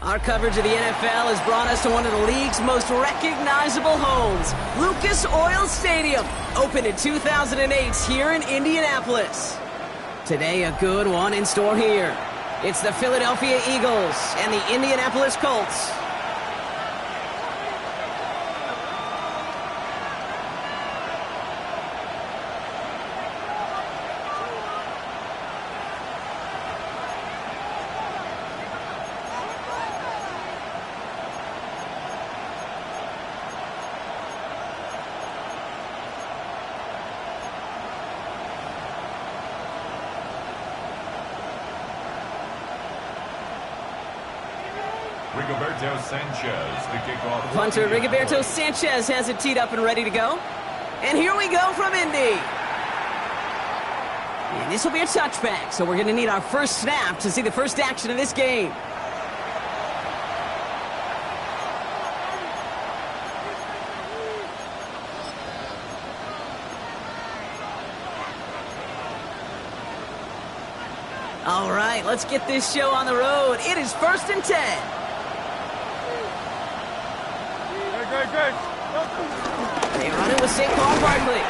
Our coverage of the NFL has brought us to one of the league's most recognizable homes, Lucas Oil Stadium, opened in 2008 here in Indianapolis. Today, a good one in store here. It's the Philadelphia Eagles and the Indianapolis Colts. Rigoberto Sanchez, the kickoff. Punter Rigoberto Sanchez has it teed up and ready to go. And here we go from Indy. And this will be a touchback, so we're going to need our first snap to see the first action of this game. All right, let's get this show on the road. It is 1st and 10. They run it with Saquon Barkley.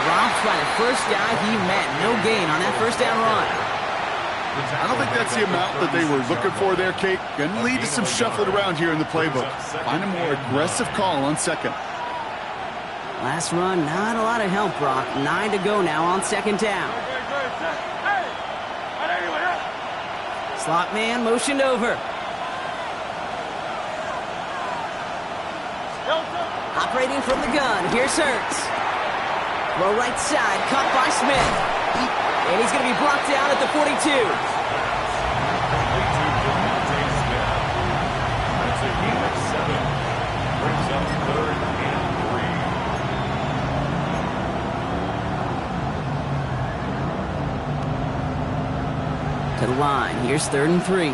Dropped by the first guy he met. No gain on that first down run. I don't think that's the amount that they were looking for there, Kate. Going to lead to some shuffling around here in the playbook. Find a more aggressive call on second. Last run, not a lot of help, Brock. 9 to go now on 2nd down. Slot man motioned over. Operating from the gun, here's Hurts. Throw right side, caught by Smith. And he's going to be brought down at the 42. That's a gain of 7. Brings up 3rd and 3. To the line, here's 3rd and 3.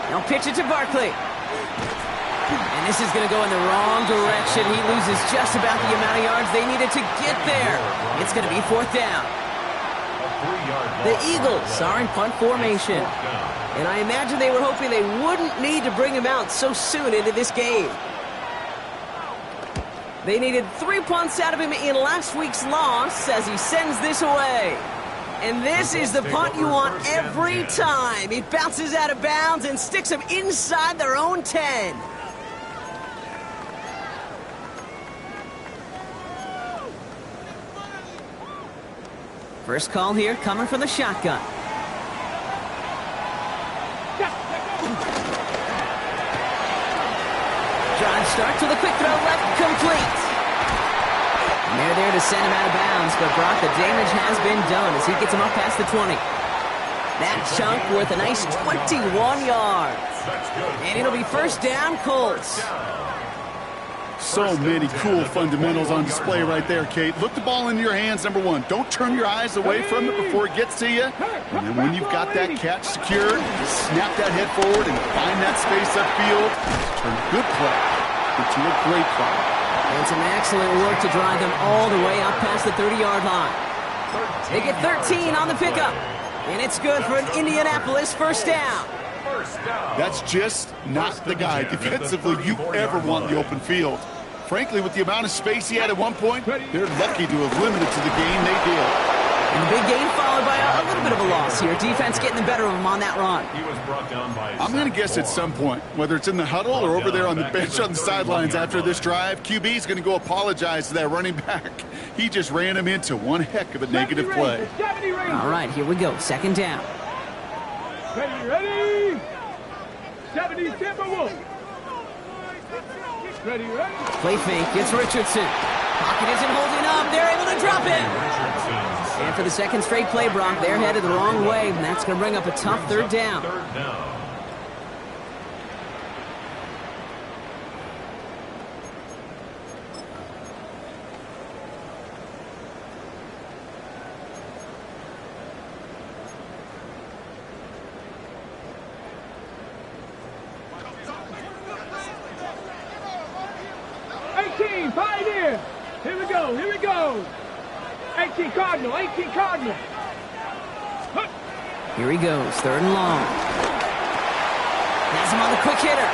Now pitch it to Barkley. And this is going to go in the wrong direction. He loses just about the amount of yards they needed to get there. It's going to be 4th down. The Eagles are in punt formation. And I imagine they were hoping they wouldn't need to bring him out so soon into this game. They needed 3 punts out of him in last week's loss as he sends this away. And this is the punt you want every time. It bounces out of bounds and sticks them inside their own 10. First call here coming from the shotgun. Drive start to the quick throw left, complete. And they're there to send him out of bounds, but Brock, the damage has been done as he gets him up past the 20. That chunk worth a nice 21 yards. And it'll be 1st down, Colts. So many cool fundamentals on display right there, Kate. Look the ball into your hands, number 1. Don't turn your eyes away from it before it gets to you. And then when you've got that catch secured, snap that head forward and find that space upfield. Turn good play into a great play. And some excellent work to drive them all the way up past the 30-yard line. They get 13 on the pickup. And it's good for an Indianapolis 1st down. That's just not the guy defensively you ever want in the open field. Frankly, with the amount of space he had at one point, they're lucky to have limited to the game they did. And the big gain followed by a little bit of a loss here. Defense getting the better of him on that run. I'm going to guess at some point, whether it's in the huddle or over there on the bench on the sidelines after this drive, QB's going to go apologize to that running back. He just ran him into one heck of a negative play. All right, here we go. 2nd down. Ready? 70 Timberwolves. Ready. Play fake. It's Richardson. Pocket isn't holding up. They're able to drop it. And for the second straight play, Brock, they're headed the wrong way, and that's going to bring up a tough third down. Pioneer! Here we go, here we go! 18 Cardinal, 18 Cardinal! Huh. Here he goes, third and long. Has him on the quick hitter.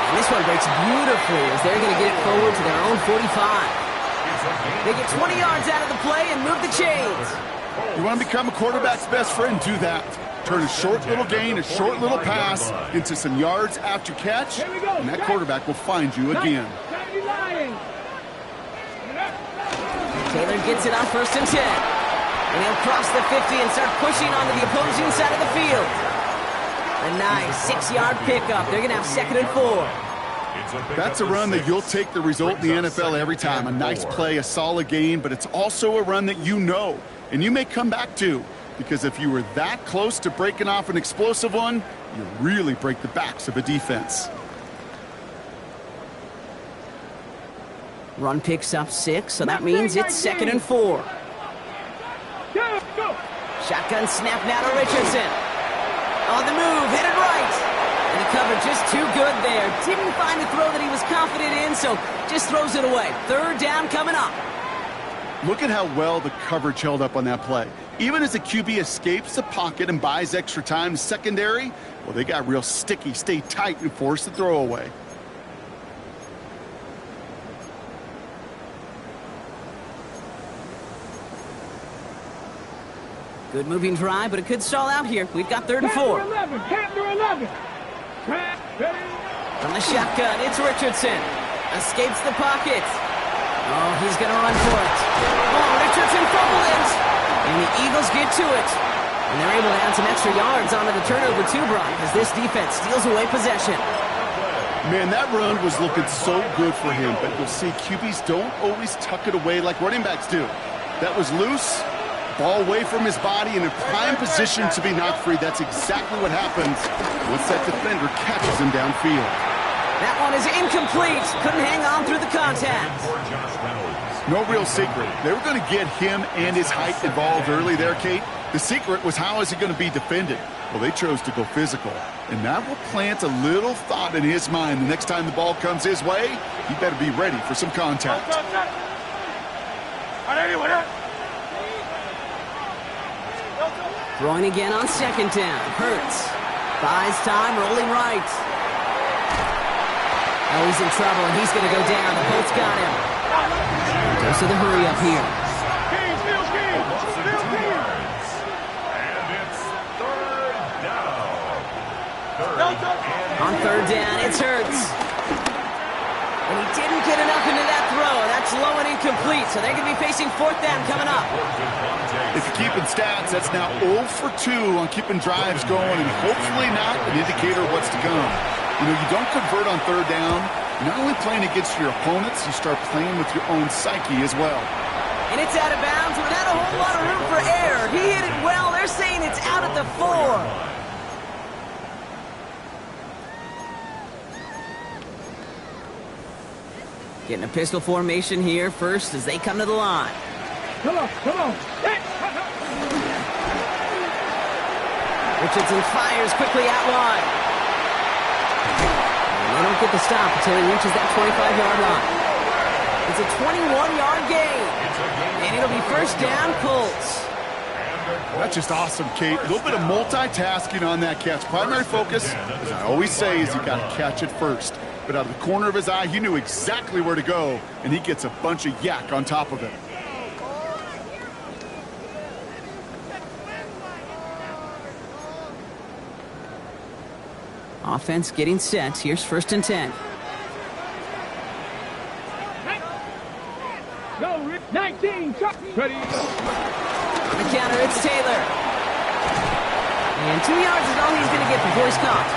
And this one breaks beautifully as they're going to get it forward to their own 45. They get 20 yards out of the play and move the chains. You want to become a quarterback's best friend, do that. Turn a short little gain, a short little pass into some yards after catch, and that quarterback will find you again. Taylor gets it on 1st and 10. And he'll cross the 50 and start pushing onto the opposing side of the field. A nice 6-yard pickup. They're going to have 2nd and 4. That's a run that you'll take the result in the NFL every time. A nice play, a solid gain, but it's also a run that you know, and you may come back to. Because if you were that close to breaking off an explosive one, you really break the backs of a defense. Run picks up 6, so that means it's 2nd and 4. Shotgun snap now to Richardson. On the move, headed right. And he covered just too good there. Didn't find a throw that he was confident in, so just throws it away. 3rd down coming up. Look at how well the coverage held up on that play. Even as the QB escapes the pocket and buys extra time secondary, well, they got real sticky, stay tight, and force the throw away. Good moving drive, but it could stall out here. We've got 3rd and 4. From the shotgun, it's Richardson. Escapes the pocket. Oh, he's going to run for it. Oh, Richardson fumbled it. And the Eagles get to it. And they're able to add some extra yards onto the turnover too, Brock, as this defense steals away possession. Man, that run was looking so good for him, but you'll see QBs don't always tuck it away like running backs do. That was loose, ball away from his body, in a prime position to be knocked free. That's exactly what happens once that defender catches him downfield. That one is incomplete. Couldn't hang on through the contact. No real secret. They were going to get him and his height involved early there, Kate. The secret was, how is he going to be defended? Well, they chose to go physical, and that will plant a little thought in his mind. The next time the ball comes his way, he better be ready for some contact. Throwing again on 2nd down. Hurts. Buys time, rolling right. Oh, he's in trouble, and he's going to go down. The Colts got him. Goes to the hurry up here. On 3rd down, it's Hurts. And he didn't get enough into that throw. That's low and incomplete, so they're going to be facing 4th down coming up. If you're keeping stats, that's now 0 for 2 on keeping drives going, and hopefully not an indicator of what's to come. You know, you don't convert on 3rd down. You're not only playing against your opponents, you start playing with your own psyche as well. And it's out of bounds without a whole lot of room for error. He hit it well. They're saying it's out at the 4. Getting a pistol formation here first as they come to the line. Come on. Richardson fires quickly out wide. And they don't get the stop until he reaches that 25-yard line. It's a 21-yard gain. And it'll be 1st down, Colts. That's just awesome, Kate. A little bit of multitasking on that catch. Primary focus, as I always say, is you got to catch it first. But out of the corner of his eye, he knew exactly where to go, and he gets a bunch of yak on top of it. Offense getting set. Here's 1st and 10. Go, 19, ready. On the counter, it's Taylor. And 2 yards is all he's going to get before he's caught.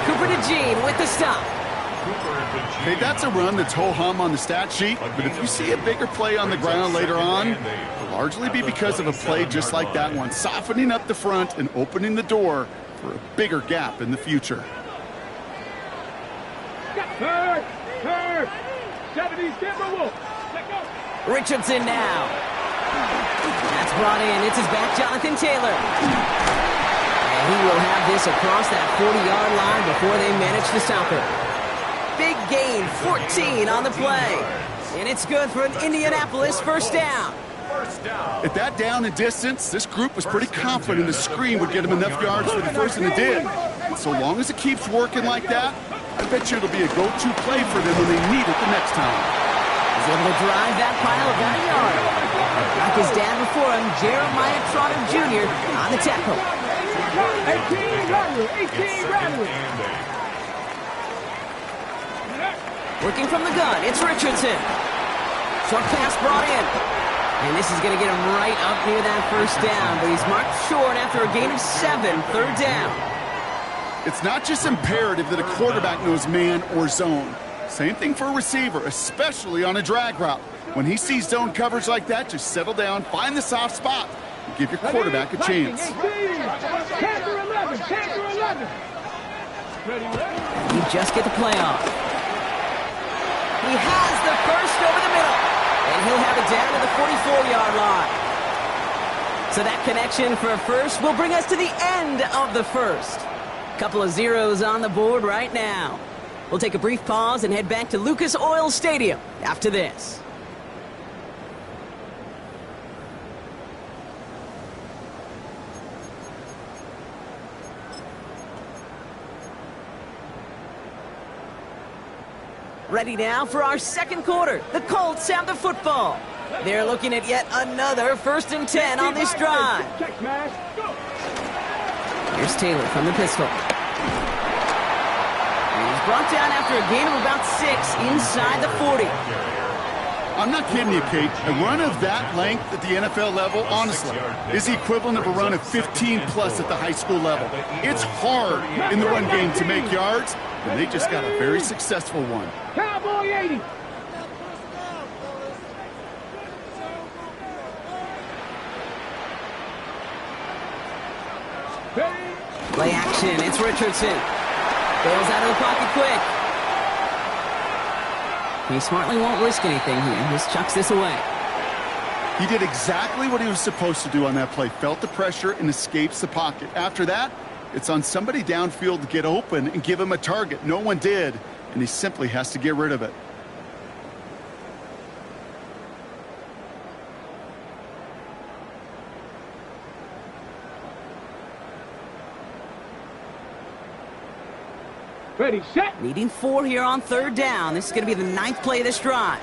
Cooper to Gene with the stop. Hey, that's a run that's ho-hum on the stat sheet, but if you see a bigger play on the ground later on, it'll largely be because of a play just like that one, softening up the front and opening the door for a bigger gap in the future. Third. 70s Timberwolves. Richardson now. That's brought in. It's his back, Jonathan Taylor. And he will have this across that 40-yard line before they manage to stop it. Big gain, 14 on the play. And it's good for an Indianapolis first down. At that down and distance, this group was pretty confident the screen would get him enough yards for the first, and it did. And so long as it keeps working like that, I bet you it'll be a go-to play for them when they need it the next time. He's able to drive that pile about a yard. Like his dad before him, Jeremiah Trotter Jr. on the tackle. 18 Rattler. Working from the gun, it's Richardson. Short pass brought in. And this is going to get him right up near that first down, but he's marked short after a gain of 7, third down. It's not just imperative that a quarterback knows man or zone. Same thing for a receiver, especially on a drag route. When he sees zone coverage like that, just settle down, find the soft spot, and give your quarterback a chance. 10 or 11. You just get the play off. He has the first over the middle, and he'll have it down to the 44-yard line. So that connection for a first will bring us to the end of the first. Couple of zeros on the board right now. We'll take a brief pause and head back to Lucas Oil Stadium after this. Ready now for our second quarter. The Colts have the football. They're looking at yet another 1st and 10 on this drive. Here's Taylor from the pistol. And he's brought down after a gain of about 6 inside the 40. I'm not kidding you, Kate. A run of that length at the NFL level, honestly, is the equivalent of a run of 15-plus at the high school level. It's hard in the run game to make yards, and they just got a very successful one. Cowboy 80. Play action. It's Richardson. Bails out of the pocket quick. He smartly won't risk anything here. Just chucks this away. He did exactly what he was supposed to do on that play. Felt the pressure and escapes the pocket. After that, it's on somebody downfield to get open and give him a target. No one did, and he simply has to get rid of it. Ready, set. Needing 4 here on 3rd down. This is going to be the 9th play of this drive.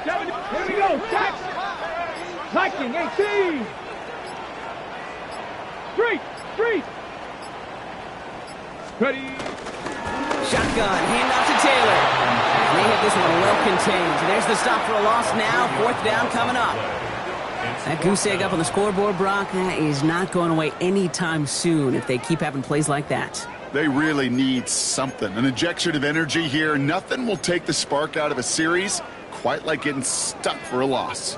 70. Here we go. Tax. Viking 18. Street. Ready. Shotgun. Hand off to Taylor. And they have this one well contained. There's the stop for a loss now. 4th down coming up. That goose egg up on the scoreboard, Brock, that is not going away anytime soon if they keep having plays like that. They really need something, an injection of energy here. Nothing will take the spark out of a series quite like getting stuck for a loss.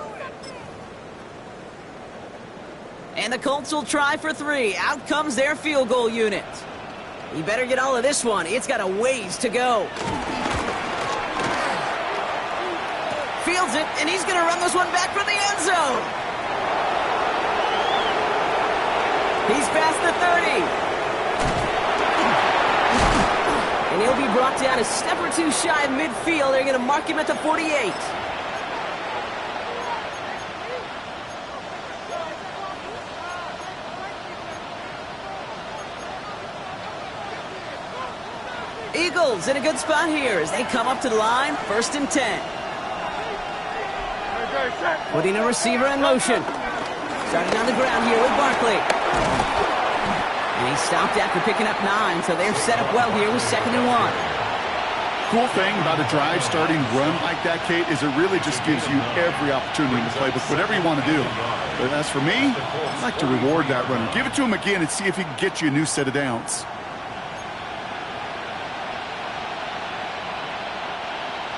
And the Colts will try for 3. Out comes their field goal unit. You better get all of this one. It's got a ways to go. Fields it, and he's going to run this one back for the end zone. He's past the 30. And he'll be brought down a step or 2 shy of midfield. They're going to mark him at the 48. Eagles in a good spot here as they come up to the line. 1st and 10. Putting a receiver in motion. Starting on the ground here with Barkley. And he stopped after picking up 9, so they're set up well here with 2nd and 1. Cool thing about a drive starting run like that, Kate, is it really just gives you every opportunity in the playbook, whatever you want to do. But as for me, I'd like to reward that runner. Give it to him again and see if he can get you a new set of downs.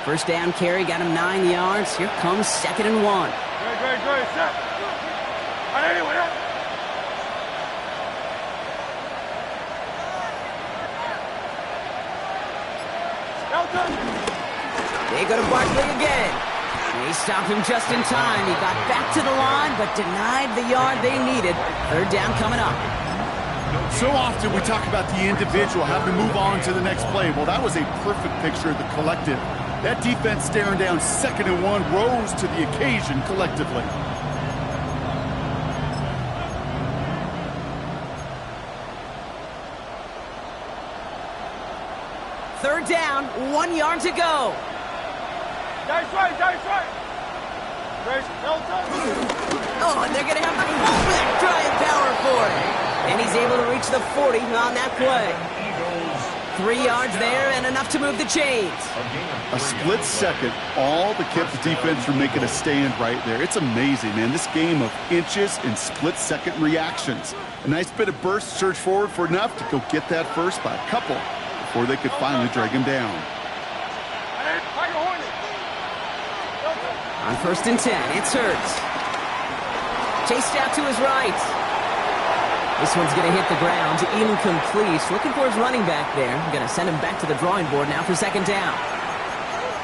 First down carry got him 9 yards. Here comes 2nd and 1. Great, set. Anyway. They go to Barkley again. They stopped him just in time. He got back to the line, but denied the yard they needed. 3rd down coming up. So often we talk about the individual having to move on to the next play. Well, that was a perfect picture of the collective. That defense staring down 2nd and 1 rose to the occasion collectively. Third down, 1 yard to go. Nice right. Oh, and they're going to have the fullback trying power for it. And he's able to reach the 40 on that play. 3 yards there and enough to move the chains. A split second, all that kept the defense from making a stand right there. It's amazing, man. This game of inches and split-second reactions. A nice bit of burst, surge forward for enough to go get that first by a couple before they could finally drag him down. On 1st and 10, it's Hurts. Chased out to his right. This one's going to hit the ground, incomplete. Looking for his running back there. Going to send him back to the drawing board now for 2nd down.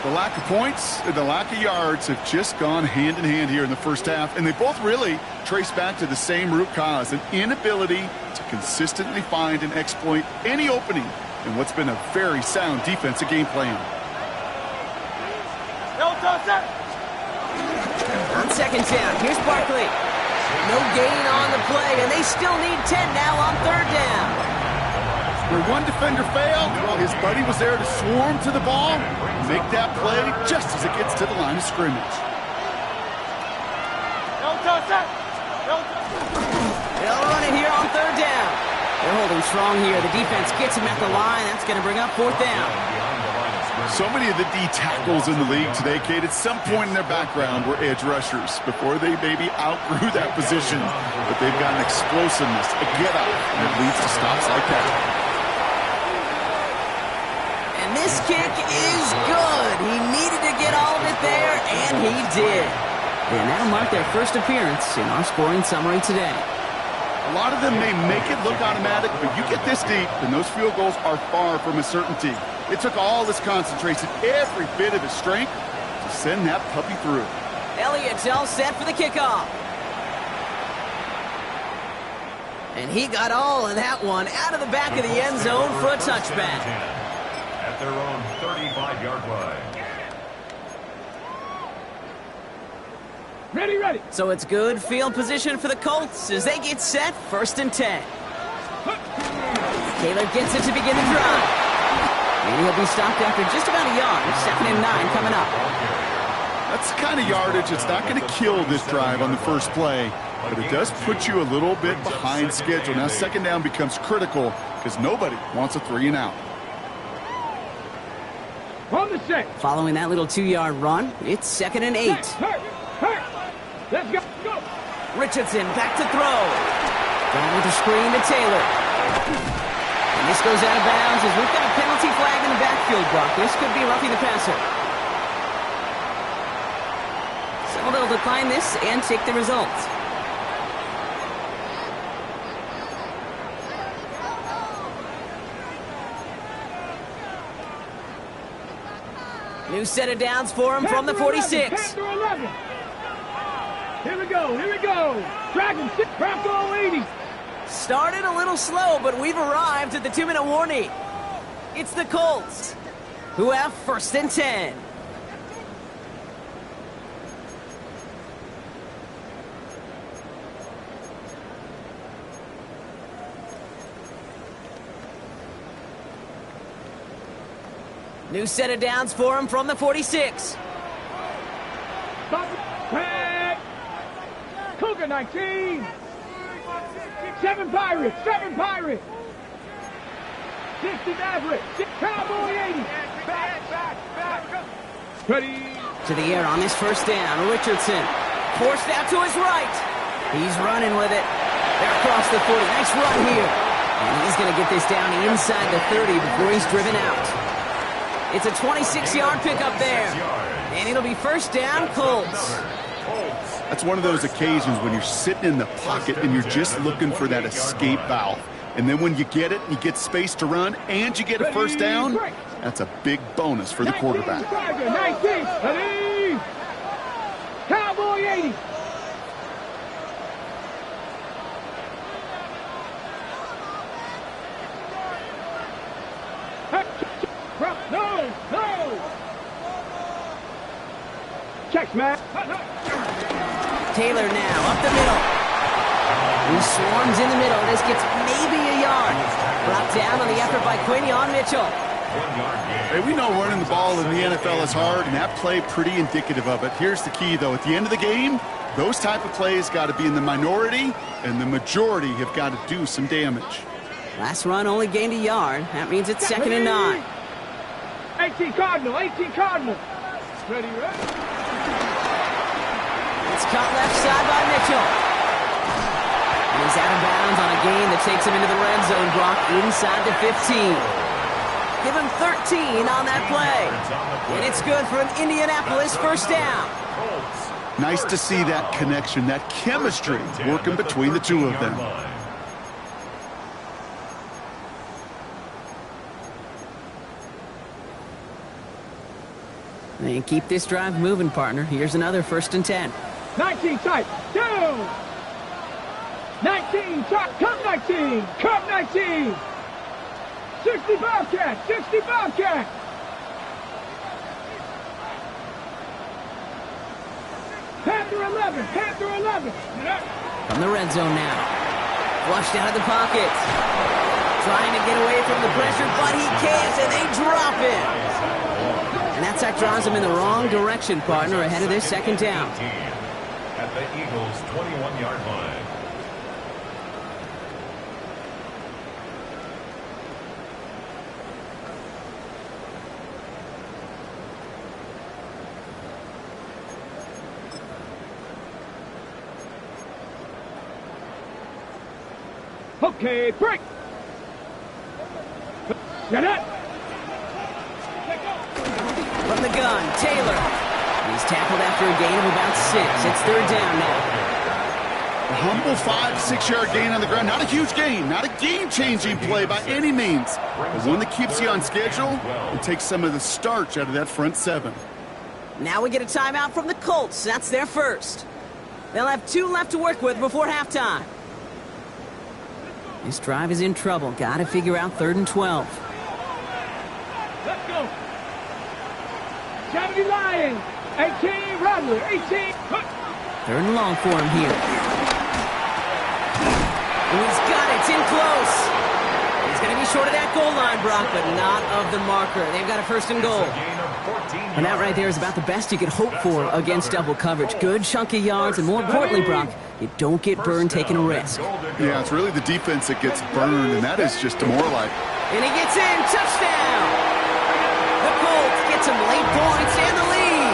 The lack of points and the lack of yards have just gone hand in hand here in the first half, and they both really trace back to the same root cause, an inability to consistently find and exploit any opening in what's been a very sound defensive game plan. On 2nd down, here's Barkley. No gain on the play, and they still need 10 now on 3rd down. Where one defender failed, well, his buddy was there to swarm to the ball, make that play just as it gets to the line of scrimmage. They'll run it here on 3rd down. They're holding strong here. The defense gets him at the line. That's going to bring up 4th down. So many of the D tackles in the league today, Kate, at some point in their background were edge rushers before they maybe outgrew that position. But they've got an explosiveness, a get-up, and it leads to stops like that. And this kick is good. He needed to get all of it there, and he did. And that'll mark their first appearance in our scoring summary today. A lot of them may make it look automatic, but you get this deep, and those field goals are far from a certainty. It took all this concentration, every bit of his strength, to send that puppy through. Elliott's all set for the kickoff. And he got all of that one out of the back of the end zone for a touchback. At their own 35-yard line. Ready. So it's good field position for the Colts as they get set, 1st and 10. Taylor gets it to begin the drive. And he'll be stopped after just about a yard. 2nd and 9 coming up. That's the kind of yardage that's not going to kill this drive on the first play, but it does put you a little bit behind schedule. Now 2nd down becomes critical because nobody wants a 3 and out. On the set. Following that little 2-yard run, it's 2nd and 8. Hurt. Let's go. Richardson back to throw. Going with the screen to Taylor. And this goes out of bounds as we've got a penalty flag in the backfield, Brock. This could be roughing the passer. So they'll decline this and take the results. New set of downs for him from the 46. Here we go. Dragon 6, Bronco 80. Started a little slow, but we've arrived at the 2-minute warning. It's the Colts, who have 1st and 10. New set of downs for him from the 46. Pack. Cougar 19. 7 Pirates. 60 Mavericks. Cowboy 80. Back. Ready. To the air on this 1st down. Richardson forced out to his right. He's running with it. They're across the 40. Nice run here. And he's going to get this down inside the 30 before he's driven out. It's a 26-yard pickup there. And it'll be first down, Colts. That's one of those occasions when you're sitting in the pocket and you're just looking for that escape valve. And then when you get it, you get space to run, and you get a first down, that's a big bonus for the quarterback. 19, ready. Cowboy 80. No. Checks, man. Taylor now, up the middle. He swarms in the middle. This gets maybe a yard. Brought down on the effort by Quinion Mitchell. Hey, we know running the ball in the NFL is hard, and that play pretty indicative of it. Here's the key, though. At the end of the game, those type of plays got to be in the minority, and the majority have got to do some damage. Last run only gained a yard. That means it's 2nd and 9. 18 Cardinal. Ready. It's caught left side by Mitchell. And he's out of bounds on a gain that takes him into the red zone, Brock, inside the 15. Give him 13 on that play. And it's good for an Indianapolis first down. Nice to see that connection, that chemistry working between the two of them. And keep this drive moving, partner. Here's another 1st and 10. 19 tight. Down. 19 tight. Come 19. 60 Bobcat. Panther 11. From the red zone now. Flushed out of the pocket. Trying to get away from the pressure, but he can't, and they drop it. And that sack drives him in the wrong direction, partner, ahead of this 2nd down. At the Eagles' 21-yard line. Okay, break. Get it. From the gun, Taylor. He's tackled after a gain of about 6. It's 3rd down now. A humble 5 to 6 yard gain on the ground. Not a huge gain, not a game-changing play by any means, but one that keeps you on schedule and takes some of the starch out of that front 7. Now we get a timeout from the Colts. That's their first. They'll have 2 left to work with before halftime. This drive is in trouble. Got to figure out 3rd and 12. Let's go. 70 Lions. 18 Rattler. 18. 3rd and long for him here. And he's got it. It's in close. He's going to be short of that goal line, Brock, but not of the marker. They've got a 1st and goal. And that right there is about the best you could hope for against double coverage. Good chunky yards, and more importantly, Brock, you don't get burned taking a risk. Yeah, it's really the defense that gets burned, and that is just demoralizing. And he gets in. Touchdown! The Colts get some late points and the lead.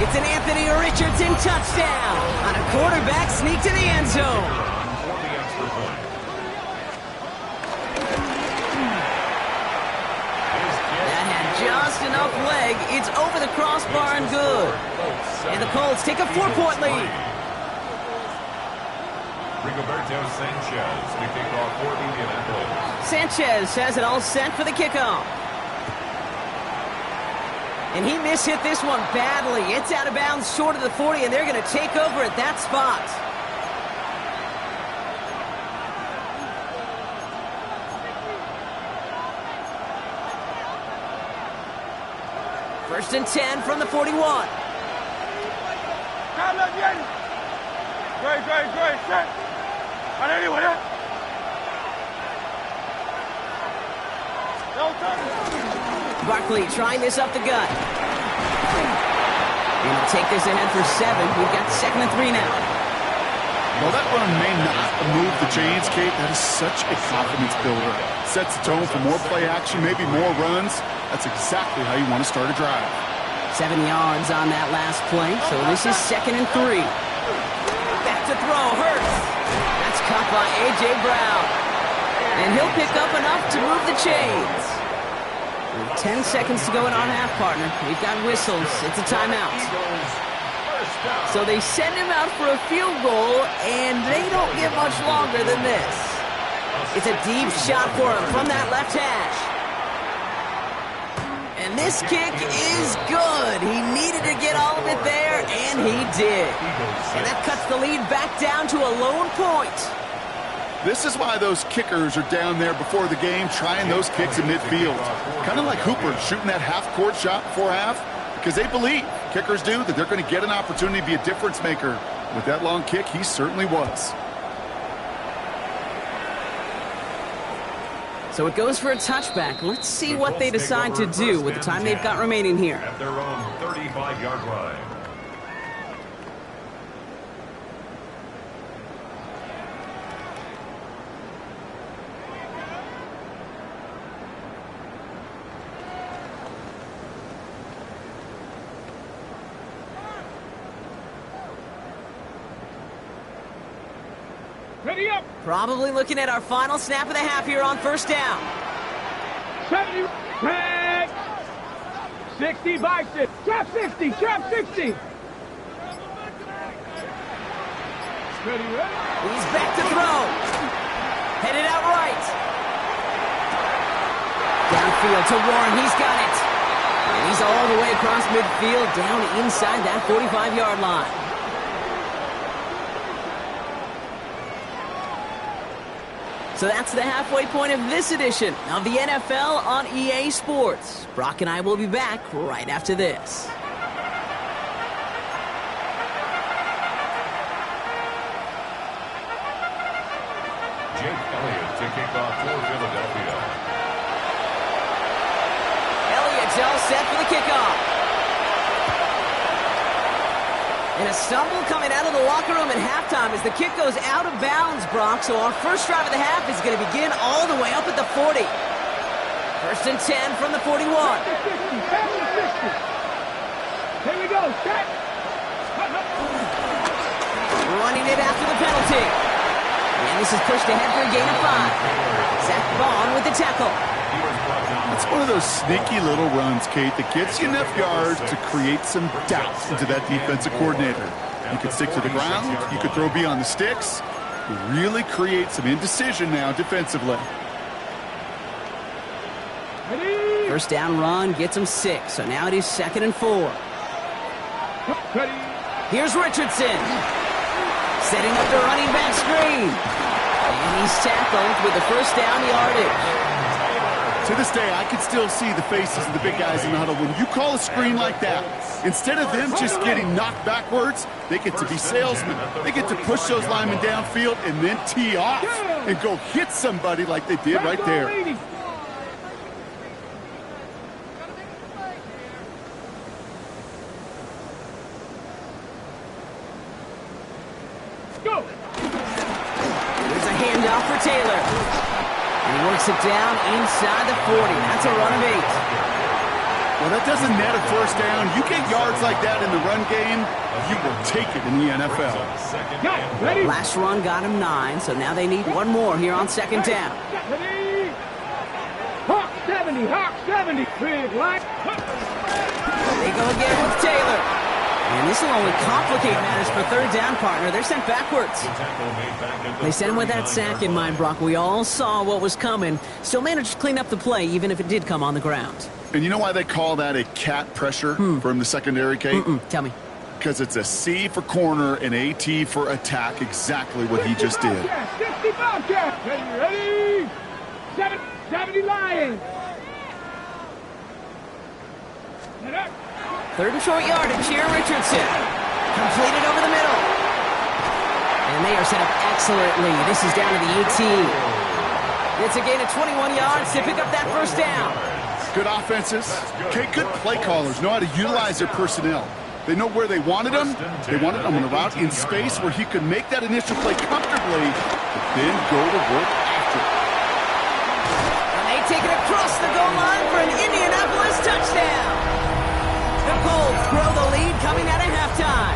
It's an Anthony Richardson touchdown on a quarterback sneak to the end zone. Just enough leg. It's over the crossbar and good. And the Colts take a 4-point lead. Rigoberto Sanchez to kick off for Indianapolis. Sanchez has it all set for the kickoff. And he mishit this one badly. It's out of bounds short of the 40, and they're going to take over at that spot. First and 10 from the 41. Barkley trying this up the gut. And he'll take this ahead for 7. We've got 2nd and 3 now. Well, that run may not move the chains, Kate. That is such a confidence builder. Sets the tone for more play action, maybe more runs. That's exactly how you want to start a drive. 7 yards on that last play, so this is 2nd and 3. Back to throw, Hurts. That's caught by A.J. Brown. And he'll pick up enough to move the chains. 10 seconds to go in our half, partner. We've got whistles. It's a timeout. So they send him out for a field goal, and they don't get much longer than this. It's a deep shot for him from that left hash. And this kick is good. He needed to get all of it there, and he did. And that cuts the lead back down to a lone point. This is why those kickers are down there before the game trying those kicks in midfield. Kind of like Hooper shooting that half-court shot before half, because they believe, kickers do, that they're going to get an opportunity to be a difference maker. With that long kick, he certainly was. So it goes for a touchback. Let's see what they decide to do with the time they've got remaining here. At their own 35-yard line. Ready up. Probably looking at our final snap of the half here on first down. 70, 10, 60, bikes it. Trap 60, trap 60. Ready. He's back to throw. Headed out right. Downfield to Warren. He's got it. And he's all the way across midfield, down inside that 45-yard line. So that's the halfway point of this edition of the NFL on EA Sports. Brock and I will be back right after this. Jake Elliott to kick off for Philadelphia. Elliott's all set for the kickoff. And a stumble coming out of the locker room at halftime as the kick goes out of bounds, Brock. So our first drive of the half is going to begin all the way up at the 40. First and 10 from the 41. 50, 50. Here we go, set. Running it after the penalty. And this is pushed ahead for a gain of 5. Zach Vaughn with the tackle. It's one of those sneaky little runs, Kate, that gets you enough yards to create some doubt into that defensive coordinator. You could stick to the ground. You could throw beyond the sticks. You really create some indecision now defensively. Ready. First down run gets him 6. So now it is 2nd and 4. Ready. Here's Richardson. Setting up the running back screen. And he's tackled with the first down yardage. To this day, I can still see the faces of the big guys in the huddle. When you call a screen like that, instead of them just getting knocked backwards, they get to be salesmen. They get to push those linemen downfield and then tee off and go hit somebody like they did right there. Go. There's a handoff for Taylor. And he works it down inside the 40. That's a run of 8. Well, that doesn't net a first down. You get yards like that in the run game, you will take it in the NFL. Ready. Last run got him 9, so now they need one more here on 2nd down. Ready. Hawk 70, Hawk 70. Big line. They go again with Taylor. And this will only complicate matters for 3rd down, partner. They're sent backwards. They sent him with that sack in mind, Brock. We all saw what was coming. Still managed to clean up the play, even if it did come on the ground. And you know why they call that a cat pressure from the secondary, Kate? Tell me. Because it's a C for corner and a T for attack, exactly what he just did. 60 Bobcats. Ready. 70 Lions. 3rd and short yardage here, Richardson. Completed over the middle. And they are set up excellently. This is down to the 18. It's a gain of 21 yards to pick up that first down. Good offenses. Okay, good play callers know how to utilize their personnel. They know where they wanted him. They wanted him on a route in space where he could make that initial play comfortably, but then go to work after. And they take it across the goal line for an Indianapolis touchdown. The Colts grow the lead coming out of halftime.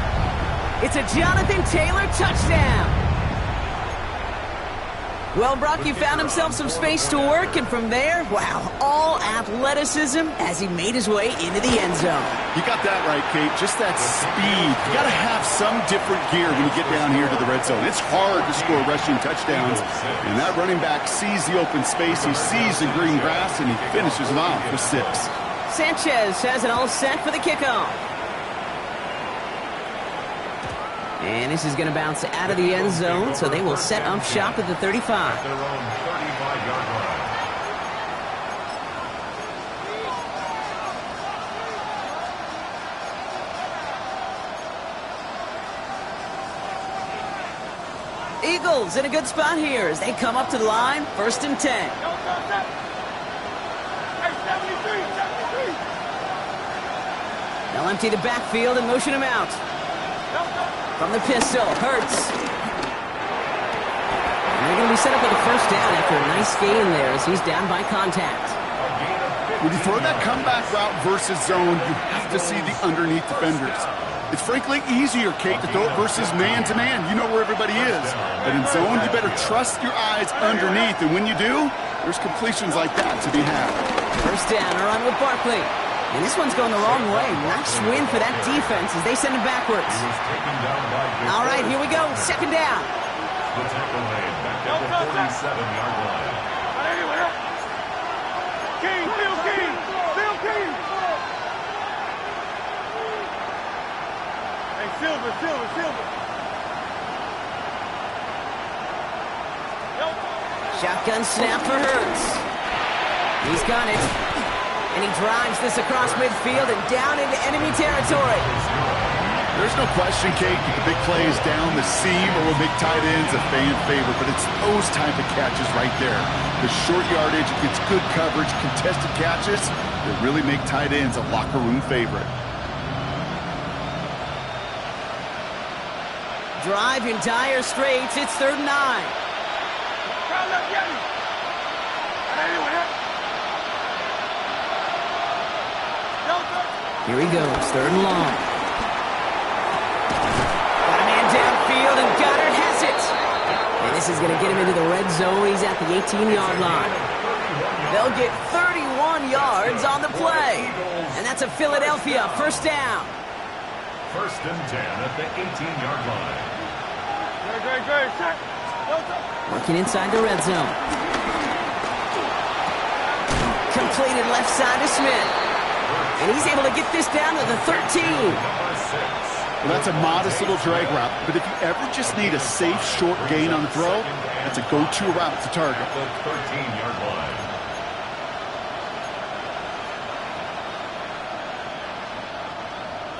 It's a Jonathan Taylor touchdown. Well, Brock, he found himself some space to work, and from there, wow, all athleticism as he made his way into the end zone. You got that right, Kate. Just that speed. You got to have some different gear when you get down here to the red zone. It's hard to score rushing touchdowns, and that running back sees the open space, he sees the green grass, and he finishes them off with 6. Sanchez has it all set for the kickoff. And this is going to bounce out of the end zone, so they will set up shop at the 35. Their own 35-yard line. Eagles in a good spot here as they come up to the line, 1st and 10. They'll empty the backfield and motion him out. From the pistol, Hurts. And they're going to be set up with a 1st down after a nice gain there as he's down by contact. When you throw that comeback route versus zone, you have to see the underneath defenders. It's frankly easier, Kate, to throw it versus man-to-man. You know where everybody is. But in zone, you better trust your eyes underneath. And when you do, there's completions like that to be had. 1st down, a run with Barkley. And this one's going the wrong way. Nice win for that defense as they send it backwards. All right, here we go. 2nd down. The tackle made back at the 47-yard line. King, Bill King, Bill King. Hey, Silver. Shotgun snap for Hurts. He's got it. And he drives this across midfield and down into enemy territory. There's no question, Kate, the big plays down the seam or will make tight ends a fan favorite, but it's those type of catches right there. The short yardage, gets good coverage, contested catches that really make tight ends a locker room favorite. Drive in dire straits. It's 3rd and 9. Here he goes, 3rd and long. Got a man downfield, and Goddard has it. And this is going to get him into the red zone. He's at the 18-yard line. They'll get 31 yards on the play. And that's a Philadelphia 1st down. 1st and 10 at the 18-yard line. Working inside the red zone. Completed left side to Smith. And he's able to get this down to the 13. Well, that's a modest little drag route, but if you ever just need a safe, short gain on the throw, that's a go-to route to target. The 13-yard line.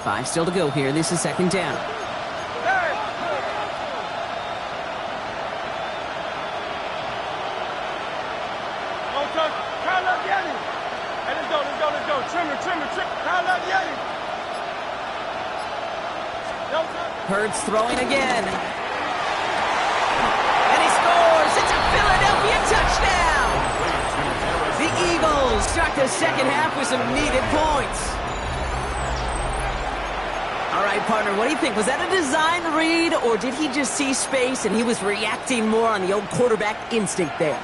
Five still to go here. This is 2nd down. Hurts throwing again. And he scores! It's a Philadelphia touchdown! The Eagles start the 2nd half with some needed points. All right, partner, what do you think? Was that a design read, or did he just see space and he was reacting more on the old quarterback instinct there?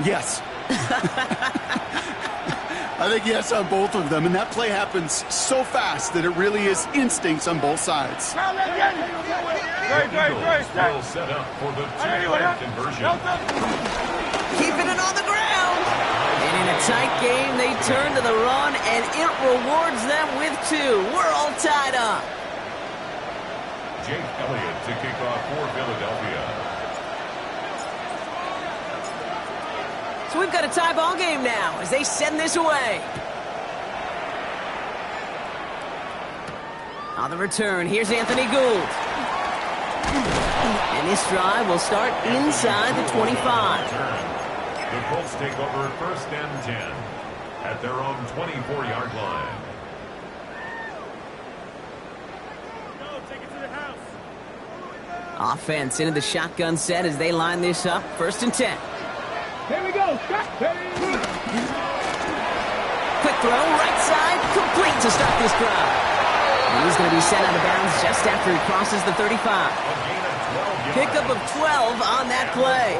Yes. I think yes on both of them, and that play happens so fast that it really is instincts on both sides. Great. Will set up for the 2-point conversion. Keeping it on the ground. And in a tight game, they turn to the run, and it rewards them with 2. We're all tied up. Jake Elliott to kick off for Philadelphia. So we've got a tie ball game now as they send this away. On the return, here's Anthony Gould. And this drive will start inside the 25. The Colts take over 1st and 10 at their own 24-yard line. Take it to the house. Offense into the shotgun set as they line this up. 1st and 10. Here we go. Quick throw, right side, complete to start this drive. And he's going to be sent out of bounds just after he crosses the 35. Pickup of 12 on that play.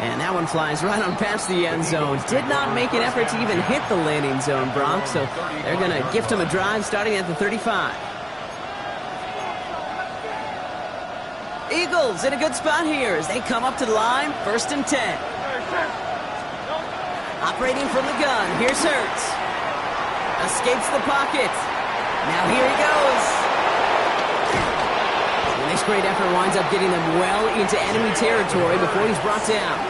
And that one flies right on past the end zone. Did not make an effort to even hit the landing zone, Bronx. So they're going to gift him a drive starting at the 35. Eagles in a good spot here as they come up to the line, 1st and 10. Operating from the gun, here's Hurts. Escapes the pocket. Now here he goes. And this great effort winds up getting them well into enemy territory before he's brought down.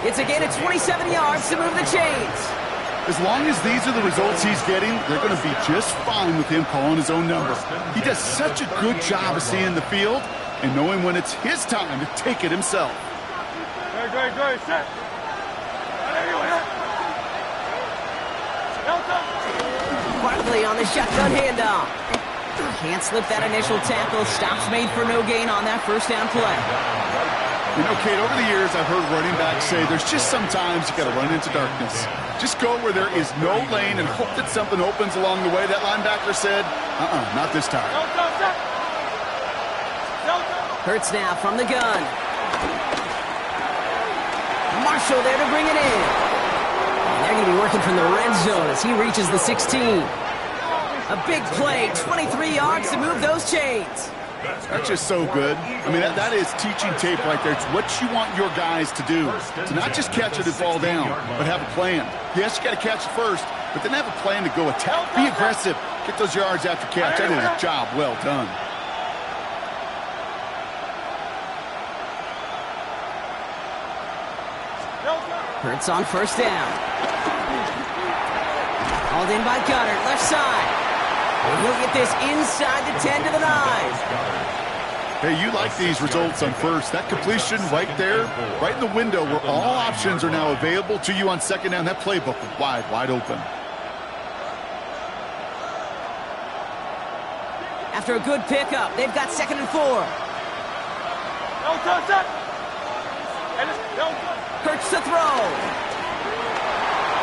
It's a gain of 27 yards to move the chains. As long as these are the results he's getting, they're going to be just fine with him calling his own number. He does such a good job of seeing the field and knowing when it's his time to take it himself. Great, set. Barkley on the shotgun handoff. Can't slip that initial tackle. Stops made for no gain on that 1st down play. You know, Kate, over the years, I've heard running backs say there's just sometimes you got to run into darkness. Just go where there is no lane and hope that something opens along the way. That linebacker said, not this time. Hurts now from the gun. Marshall there to bring it in. And they're going to be working from the red zone as he reaches the 16. A big play, 23 yards to move those chains. That's just so good. I mean, that is teaching tape right there. It's what you want your guys to do. To not just catch it and fall down, but have a plan. Yes, you got to catch it first, but then have a plan to go attack. Be aggressive. Get those yards after catch. That is a job well done. Hurts on 1st down. Hauled in by Gunner, left side. And he'll get this inside the 10 to the 9. Hey, you like these results on 1st. That completion right there, right in the window where all options are now available to you on 2nd down. That playbook wide open. After a good pickup, they've got 2nd and 4. Hurts to throw.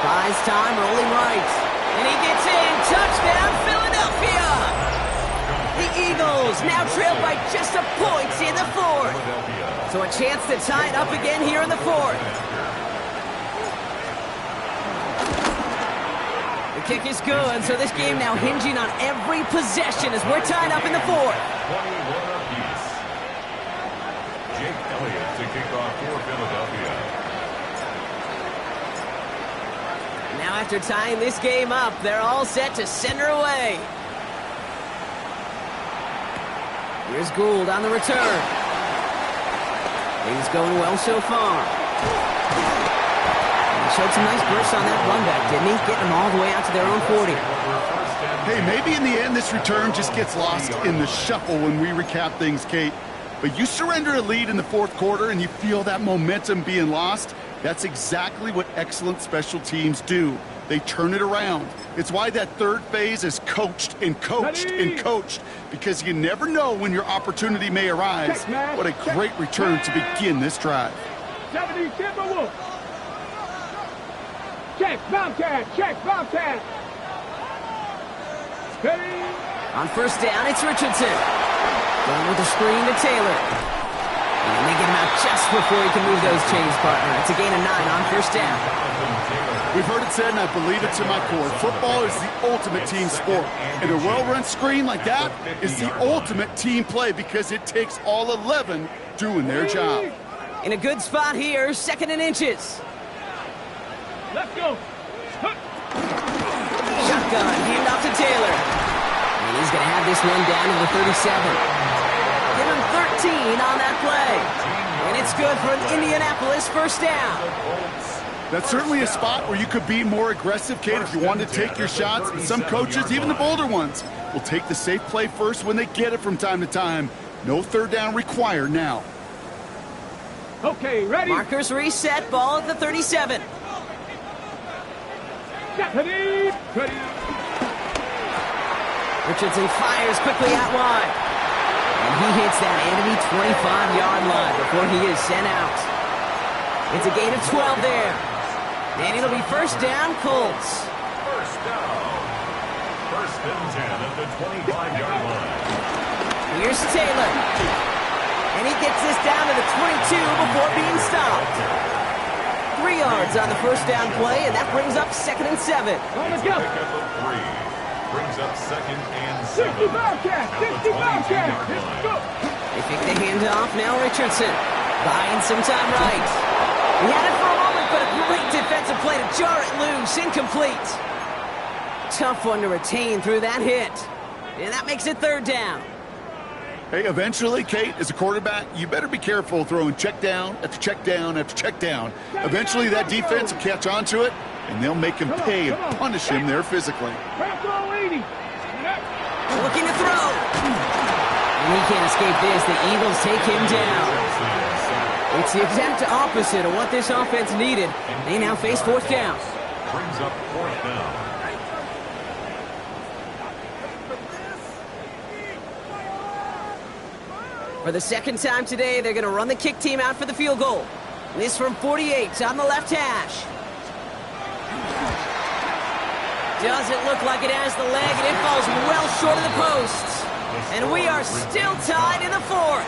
Buys time, rolling right. And he gets in. Touchdown, Philadelphia! The Eagles now trail by just a point in the 4th. So a chance to tie it up again here in the 4th. The kick is good, so this game now hinging on every possession as we're tied up in the 4th. 21 apiece. Jake Elliott to kick off for Philadelphia. Now after tying this game up, they're all set to send her away. Here's Gould on the return. Things going well so far. He showed some nice bursts on that run back, didn't he? Getting them all the way out to their own 40. Hey, maybe in the end this return just gets lost in the shuffle when we recap things, Kate. But you surrender a lead in the 4th quarter and you feel that momentum being lost. That's exactly what excellent special teams do. They turn it around. It's why that 3rd phase is coached and coached and coached, because you never know when your opportunity may arise. What a great return to begin this drive. 70, Timberwolf. Check, Bobcat. Ready. On 1st down, it's Richardson. Going with the screen to Taylor. And they get him out just before he can move those chains, partner. It's a gain of 9 on 1st down. We've heard it said, and I believe it to my core, football is the ultimate team sport. And a well-run screen like that is the ultimate team play because it takes all 11 doing their job. In a good spot here, 2nd and inches. Let's go. Shotgun, handoff to Taylor. And he's going to have this one down to the 37. Give him 13 on that play. And it's good for an Indianapolis 1st down. That's certainly a spot where you could be more aggressive, Kate, if you wanted to take your shots. And some coaches, even the bolder ones, will take the safe play first when they get it from time to time. No 3rd down required now. Okay, ready. Markers reset, ball at the 37. Ready. Richardson fires quickly out wide. And he hits that enemy 25-yard line before he is sent out. It's a gain of 12 there. And it'll be 1st down, Colts. 1st down. 1st and 10 at the 25-yard line. Here's Taylor. And he gets this down to the 22 before being stopped. 3 yards on the first down play, and that brings up 2nd and 7. Let's go. Pickup of 3. Brings up 2nd and 7. 60 Bobcats. 60 Bobcats. Let's go. They pick the handoff. Now Richardson buying some time right. He had it for a moment, but a great defensive play to jar it loose. Incomplete. Tough one to retain through that hit. And that makes it 3rd down. Hey, eventually, Kate, as a quarterback, you better be careful throwing check down after check down after check down. Eventually, that defense will catch on to it, and they'll make him pay and punish him there physically. Looking to throw. And he can't escape this. The Eagles take him down. It's the exact opposite of what this offense needed. They now face 4th down. Brings up 4th down. For the 2nd time today, they're going to run the kick team out for the field goal. This from 48 on the left hash. Doesn't look like it has the leg, and it falls well short of the posts. And we are still tied in the 4th.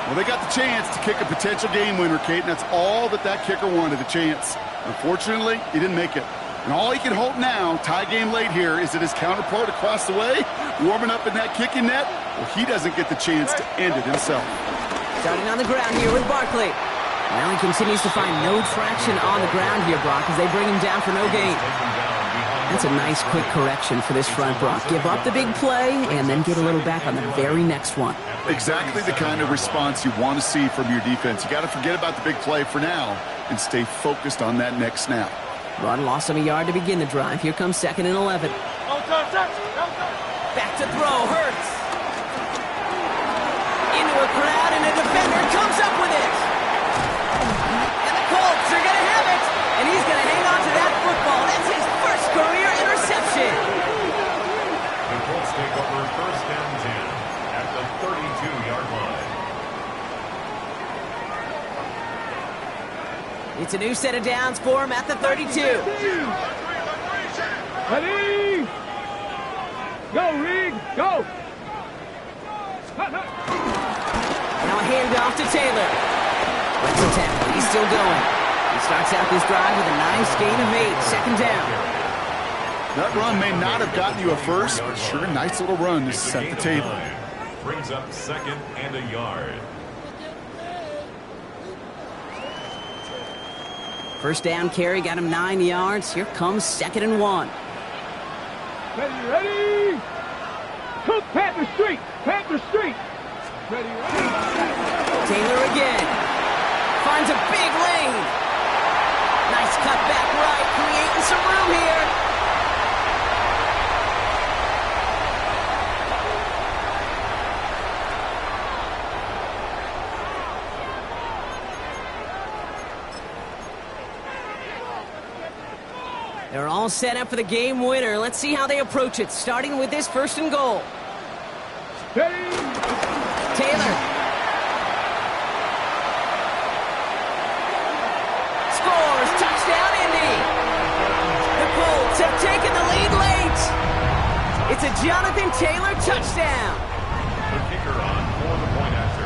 Well, they got the chance to kick a potential game winner, Kate, and that's all that kicker wanted, a chance. Unfortunately, he didn't make it. And all he can hope now, tie game late here, is that his counterpart across the way, warming up in that kicking net, well, he doesn't get the chance to end it himself. Starting on the ground here with Barkley. Now he continues to find no traction on the ground here, Brock, as they bring him down for no gain. That's a nice quick correction for this front, Brock. Give up the big play and then get a little back on the very next one. Exactly the kind of response you want to see from your defense. You got to forget about the big play for now and stay focused on that next snap. Run lost him a yard to begin the drive. Here comes 2nd and 11. Back to throw, Hurts. Into a crowd, and a defender comes up with it. And the Colts are going to have it. And he's going to hang on to that football. That's his first career interception. The Colts take over 1st and 10 at the 32-yard line. It's a new set of downs for him at the 32. Ready? Go, Reed. Go. Now a handoff to Taylor. Let's attack. He's still going. He starts out this drive with a nice gain of 8. 2nd down. That run may not have gotten you a first, but sure, a nice little run to set the table. Brings up 2nd and a yard. First down carry got him 9 yards. Here comes 2nd and 1. Ready? Cook, Panther Street. Panther Street. Ready? Taylor again. Finds a big lane. Nice cut back right. Creating some room here. They're all set up for the game winner. Let's see how they approach it, starting with this 1st and goal. Ready? Taylor. Scores. Touchdown, Indy. The Colts have taken the lead late. It's a Jonathan Taylor touchdown. The kicker on for the point after.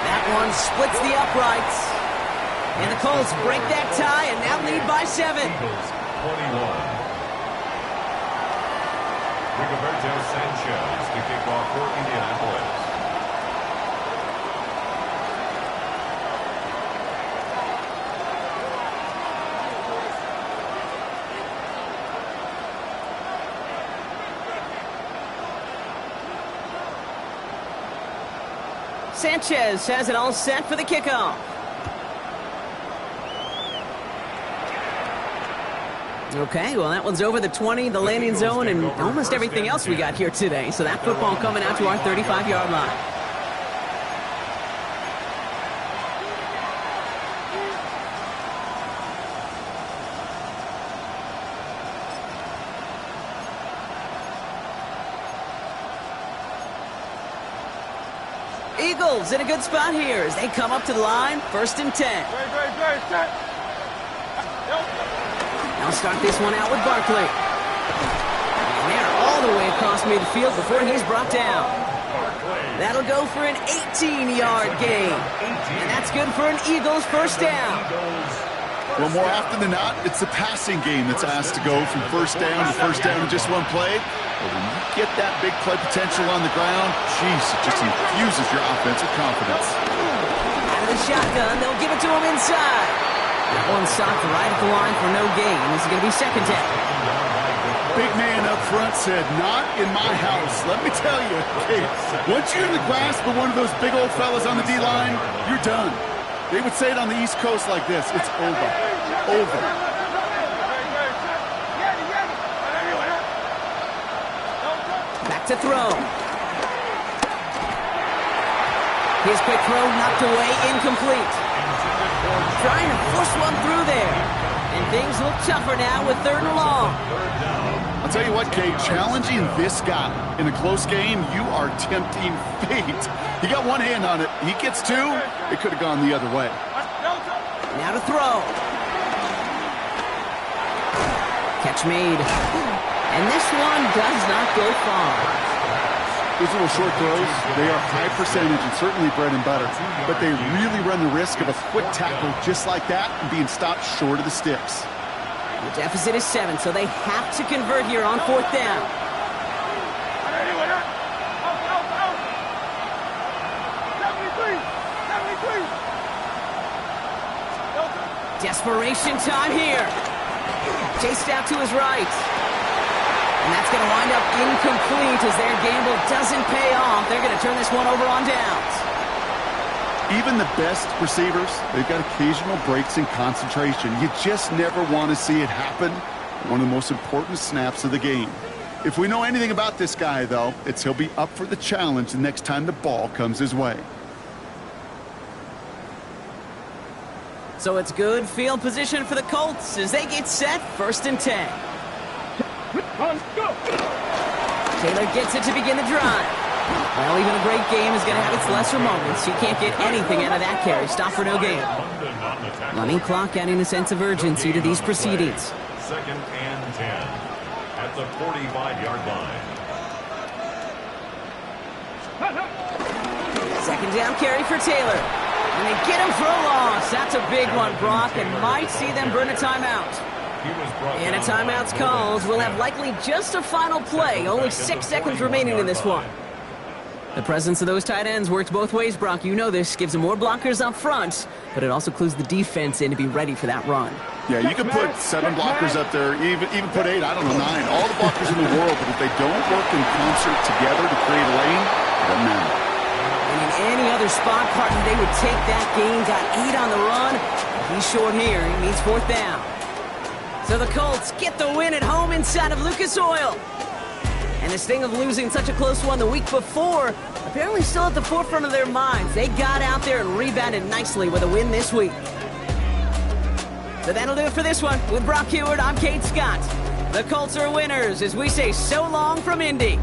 That one splits the uprights. And the Colts break that tie and now lead by 7. Eagles 21. Rigoberto Sanchez to kick off for Indianapolis. Sanchez has it all set for the kickoff. Okay, well, that one's over the 20, the landing zone, and almost everything else we got here today. So that football coming out to our 35-yard line. Eagles in a good spot here as they come up to the line, 1st and 10. Now start this one out with Barkley. And they're all the way across midfield before he's brought down. That'll go for an 18-yard gain. And that's good for an Eagles first down. Well, more often than not, it's the passing game that's asked to go from first down in just one play. But when you get that big play potential on the ground, jeez, it just infuses your offensive confidence. Out of the shotgun, they'll give it to him inside. That one stopped right at the line for no gain. This is going to be second down. Big man up front said, not in my house. Let me tell you, okay, once you're in the grasp of one of those big old fellas on the D-line, you're done. They would say it on the East Coast like this, it's over. Over. Back to throw. His quick throw knocked away, incomplete. Trying to push one through there. And things look tougher now with 3rd and long. I'll tell you what, Kate, challenging this guy in a close game, you are tempting fate. He got one hand on it. He gets two, it could have gone the other way. Now to throw. Catch made. And this one does not go far. Those little short throws, they are high percentage and certainly bread and butter, but they really run the risk of a quick tackle just like that and being stopped short of the sticks. The deficit is 7, so they have to convert here on 4th down. Desperation time here. Chased out to his right. And that's going to wind up incomplete as their gamble doesn't pay off. They're going to turn this one over on downs. Even the best receivers, they've got occasional breaks in concentration. You just never want to see it happen. One of the most important snaps of the game. If we know anything about this guy, though, it's he'll be up for the challenge the next time the ball comes his way. So it's good field position for the Colts as they get set 1st and 10. Taylor gets it to begin the drive. Well, even a great game is going to have its lesser moments. You can't get anything out of that carry. Stop for no gain. Running clock adding a sense of urgency to these proceedings. 2nd and 10 at the 45-yard line. 2nd down carry for Taylor. And they get him for a loss. That's a big one, Brock, and might see them burn a timeout. And a timeout's called. We'll have likely just a final play. Only 6 seconds remaining in this one. The presence of those tight ends works both ways, Brock. You know this. Gives them more blockers up front, but it also clues the defense in to be ready for that run. Yeah, you can put 7 blockers up there, even put 8, I don't know, 9. All the blockers in the world, but if they don't work in concert together to create a lane, it doesn't matter. And in any other spot, Carton, they would take that gain. Got 8 on the run. He's short here. He needs 4th down. So the Colts get the win at home inside of Lucas Oil. And this thing of losing such a close one the week before, apparently still at the forefront of their minds. They got out there and rebounded nicely with a win this week. So that'll do it for this one. With Brock Heward, I'm Kate Scott. The Colts are winners as we say so long from Indy.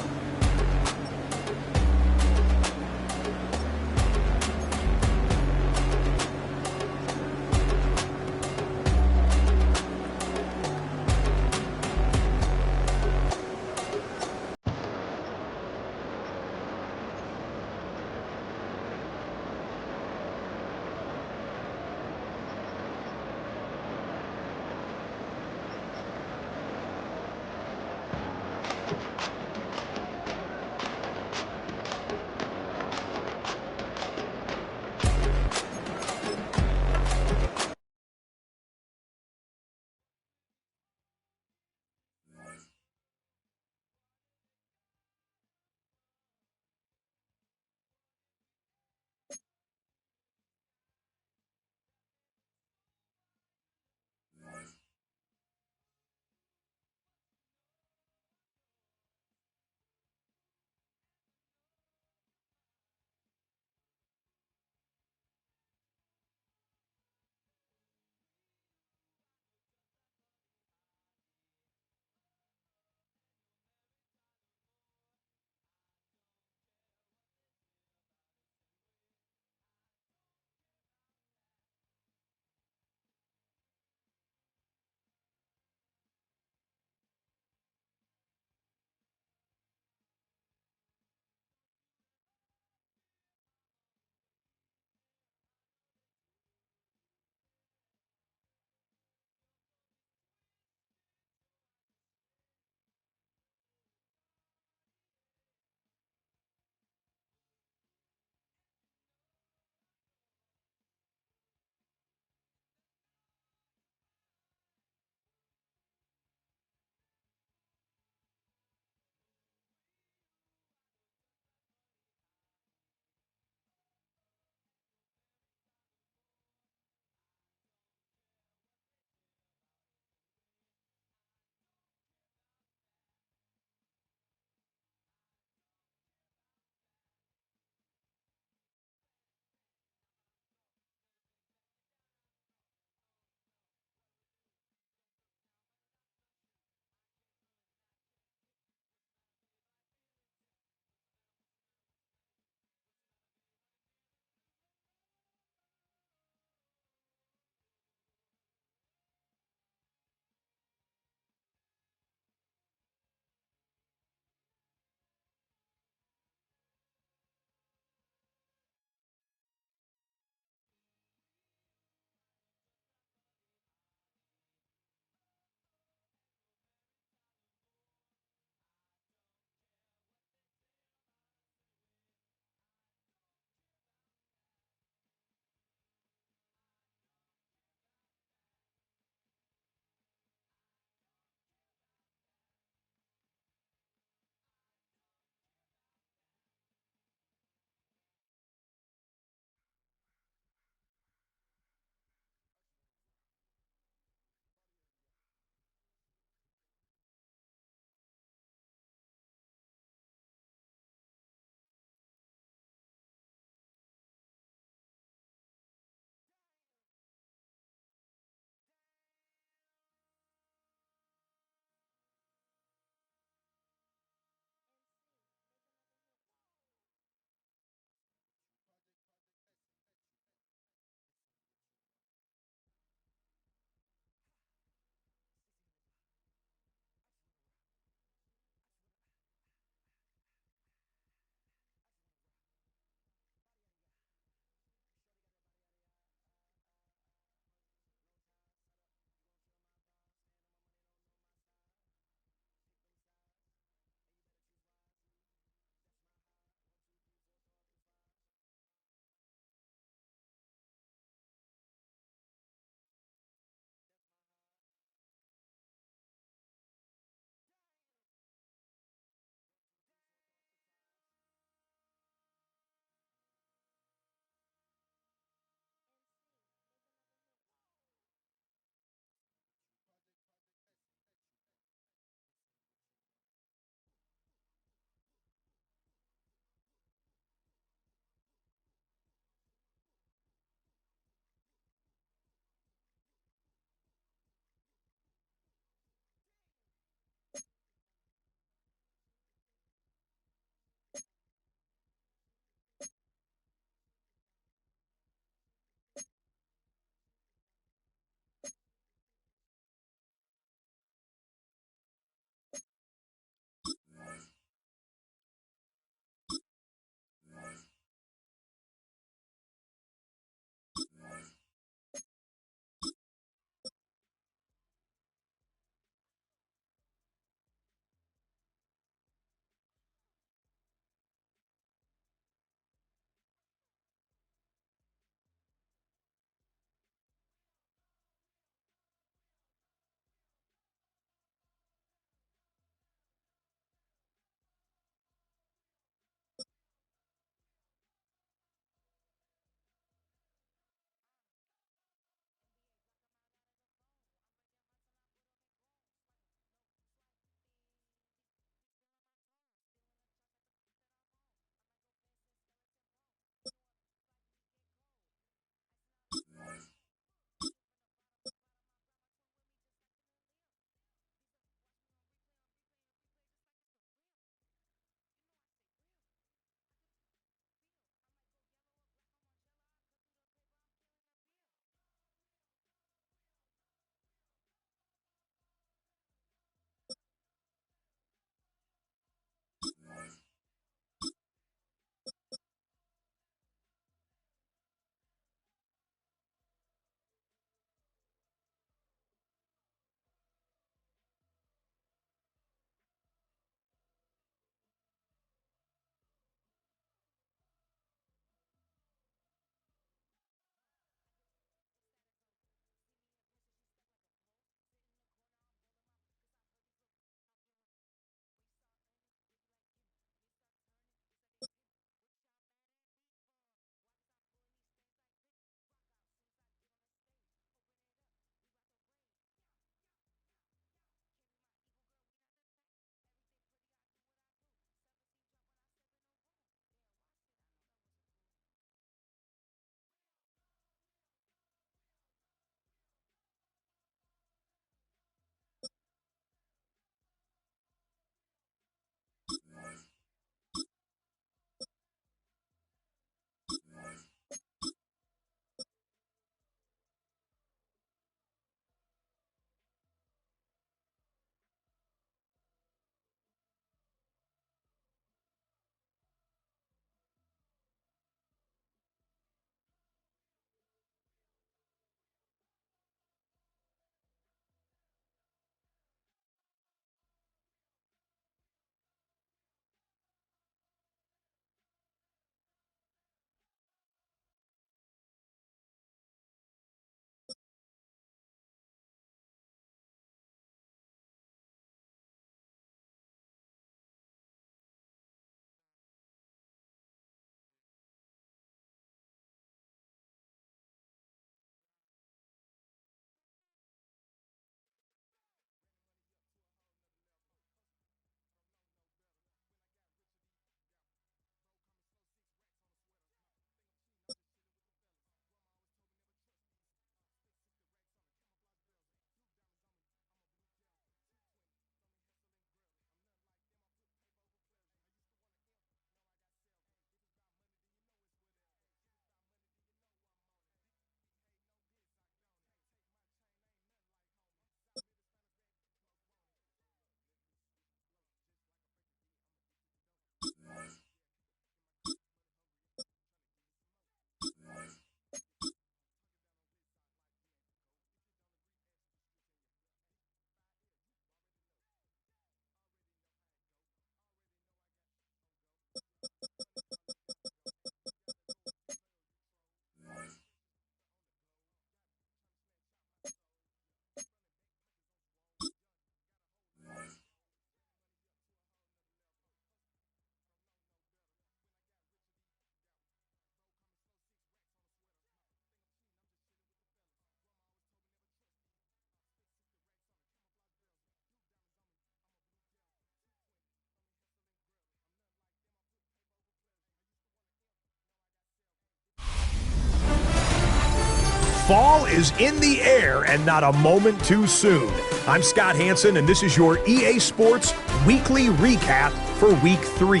Fall is in the air and not a moment too soon. I'm Scott Hansen, and this is your EA Sports Weekly Recap for Week 3.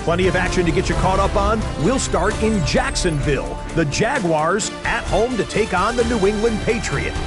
Plenty of action to get you caught up on. We'll start in Jacksonville. The Jaguars at home to take on the New England Patriots.